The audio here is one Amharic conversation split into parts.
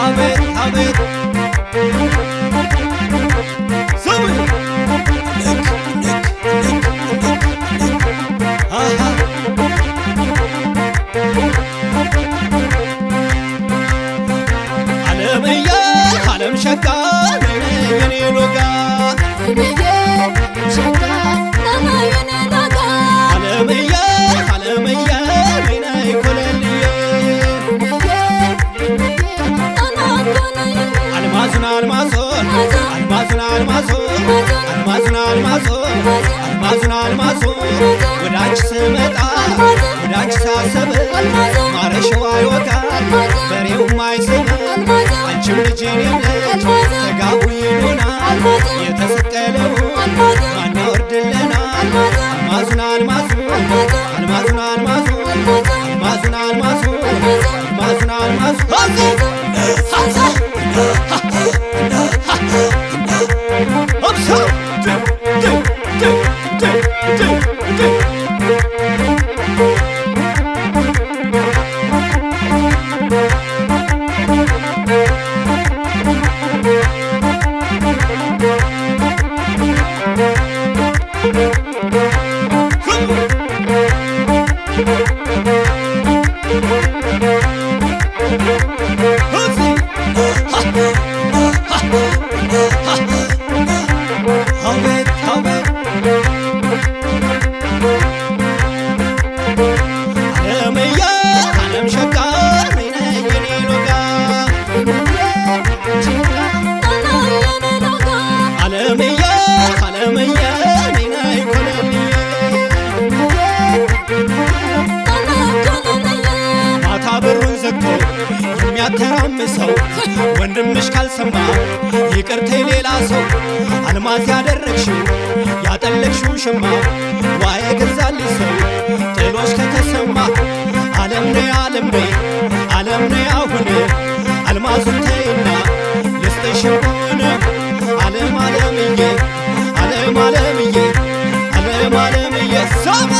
አቤት አቤት ስሙ ልክ አሃ ዓለምዬ ዓለም ሸጋ የኔ ሎጋ ዓለምዬ ዓለምዬ ነይ ኮለልዬ አልማዙን አልማዙን አልማዙን አልማዙን አልማዙን አልማዙን አልማዙን አልማዙን ወደ አንቺ ስመጣ ወደ አንቺ ሳስብ ማረሻው አይወጋም በሬውም አይስብም አንቺም ልጅ እኔም ልጅ ተጋቡ ይሉናል የተሰቀለውን ማን ያወርድልናል አልማዙን አልማዙን አልማዙን አልማዙን አልማዙን አልማዙን አልማዙን አልማዙን አቤት አቤት ዓለምዬ ዓለም ሸጋ ነይ የኔ ሎጋ ዓለምዬ ዓለምዬ ነይ ኮለልዬ ማታ በሩን ዘግቶ የሚያተራምሰው ወንድምሽ ካልሰማ ይቅርተይ ሌላ ሰው አልማዝ ያደረግሽው ያጠለቅሽው ሽማ ዋዬ ገዛልሽ ሰው ጥሎሽ ከተሰማ ዓለም ነይ ዓለም ነይ ዓለም ነይ አሁን አልማዙን ተይና ልስጥሽ ሆነ ዓለም ዓለምዬ ዓለም ዓለምዬ ዓለም ዓለምዬ ሰማ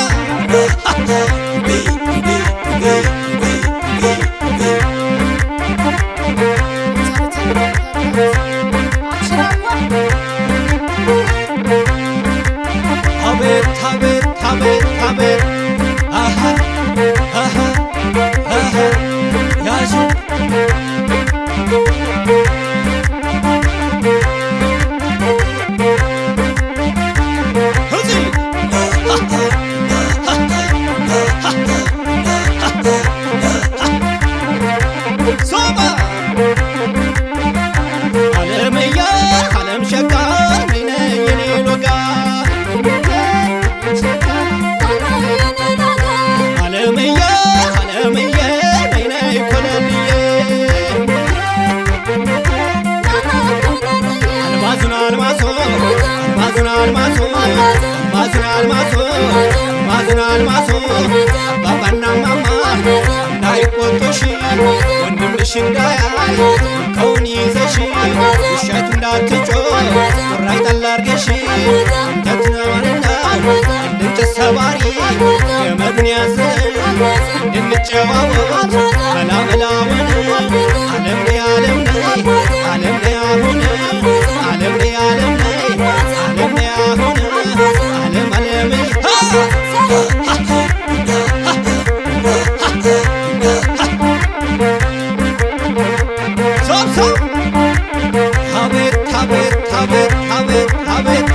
አቤት አቤት አቤት አቤት አሃ አሃ አሃ ያዙ እዚህ ሶማ ዓለምዬ ዓለም ሸጋ ነይ የኔ ሎጋ ዓለምዬ ዓለምዬ ነይ ኮለልዬ አልማዙን አልማዙን አልማዙን አልማዙን አልማዙን አልማዙን አልማዙን አልማዙን ባባና ማማ እንዳይቆጡሽ ወንድምሽ እንዳያይ ከውን ይዘሽ ውሸት እንዳትጮህ ቁራጭ ጠላ አርገሽ እንተትነዋልና እንድንጭት ሰባሪ ገመዱን ያዘን እንድንጨዋወት መላ መላውን ዓለም ነይ ዓለም ነይ ዓለም ነይ አሁን ዓለም ነይ ዓለም ነይ ዓለም ነይ አሁን ዓለም ዓለምዬ አቤት አቤት አቤት አቤት አቤት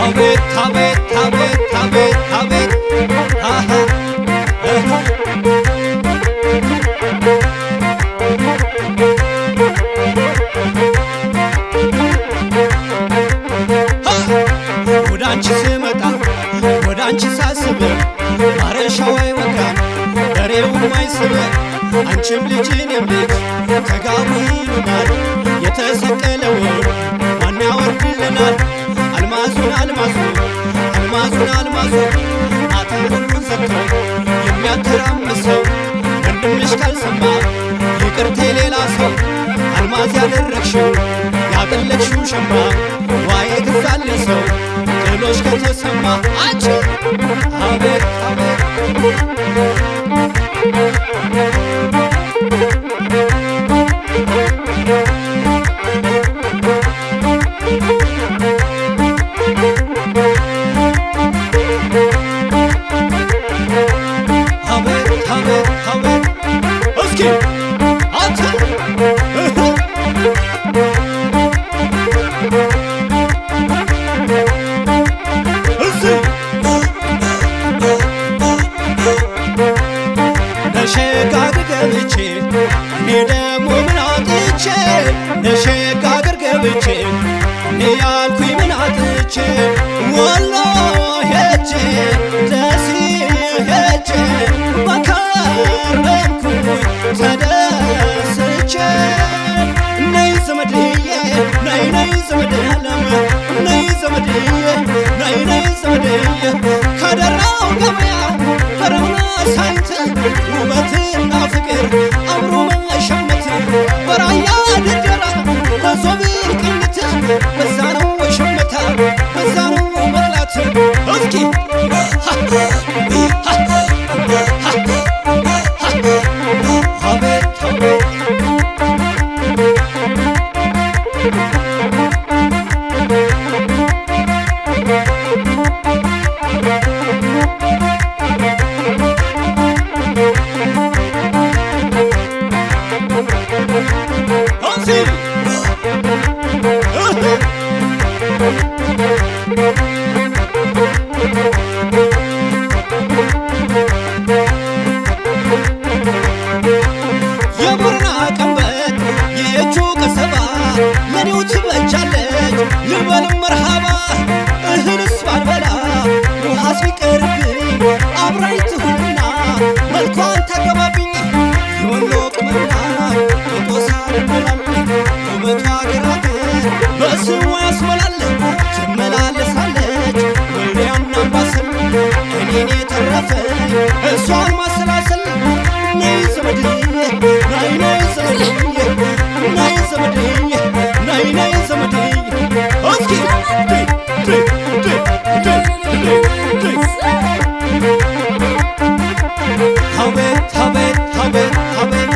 አቤት አቤት አቤት አቤት አቤት አሃ ወደ አንቺ ስመጣ ወደ አንቺ ሳስብ ማረሻው አይወጋም በሬውም አይስብ አንቺም ልጅ እኔም ልጅ ተጋቡ ይሉናል የተሰቀለውን ማን ያወርድልናል አልማዙን አልማዙን አልማዙን አልማዙን አጥር ሁሉን ዘግቶ የሚያተራምሰው ወንድምሽ ካልሰማ ይቅርቴ ሌላ ሰው አልማዝ ያደረግሽው ያቀለቅሽው ሸማ ዋዬ ግዛልኝ ሰው ጥሎሽ ከተሰማ አንቺ አቤት አቤት ነሸጋግር ገብቼ እኔ ደግሞ ምን አጥቼ ነሸጋግር ገብቼ እኔ ያልኩኝ ምን አጥቼ ወሎ ሄጄ ደሴ ሄጄ በከረምኩኝ ተደስቼ ነይ ዘመድዬ ነይ ነይ ዘመድ አለም ነይ ዘመድዬ ነይ ነይ ዘመድዬ ከደራው ገበያ ፈረምና ሳይንት ውበትና ፍቅር አብሮ መሸመት በራያ ድደራ በዞብል ቅኝት በዛ ነው ሸመታ በዛ ነው መቅላት እስኪ አቤት የቦረና ቀንበት የእጁ ቀሰባ ለኔው ትበጃለች ልበልም መርሃባ እህልስ ባልበላ ውሃስ ቢቀርብኝ አብራኝ ትሁንና መልኳን ታገባብኝ የወሎ ቅመምና የጦሳ ልበላል ውበቷ ገራገር በስሟ ያስመላል ትመላለሳለች ወልዲያና አምባሰል እኔን የተረፈኝ እሷን ማሰላሰል ነይ ዘመድዬ ነይ ነይ ዘመድዬ ነይ ዘመድዬ ነይ ነይ ዘመድዬ እስኪ አቤት አቤት አቤት አቤት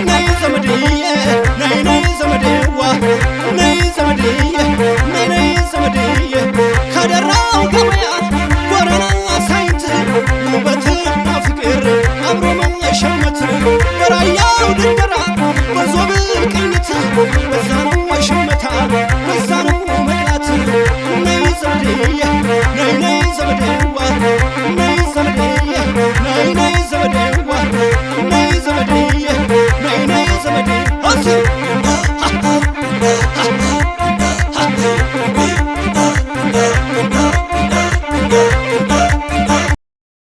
ነይ ዘመድዬ ነይ ነይ ዘመዴዋ ነይ ዘመድዬ ነይ ነይ ዘመድዬ ከደራው ገበያ ቦረና ሳይንት ውበትና ፍቅር አብሮ መሸመት በራያው ድንበራ በዞብል ቅኝት በዛ ነው ሸመታ በዛ ነው መቅላት ነይ ዘመድዬ ነይ ነይ ዘመዴዋ ነይ ዘመድዬ ነይ ነይ ዘመዴዋ ነይ ዘመድዬ ነይ ነይ ዘመዴ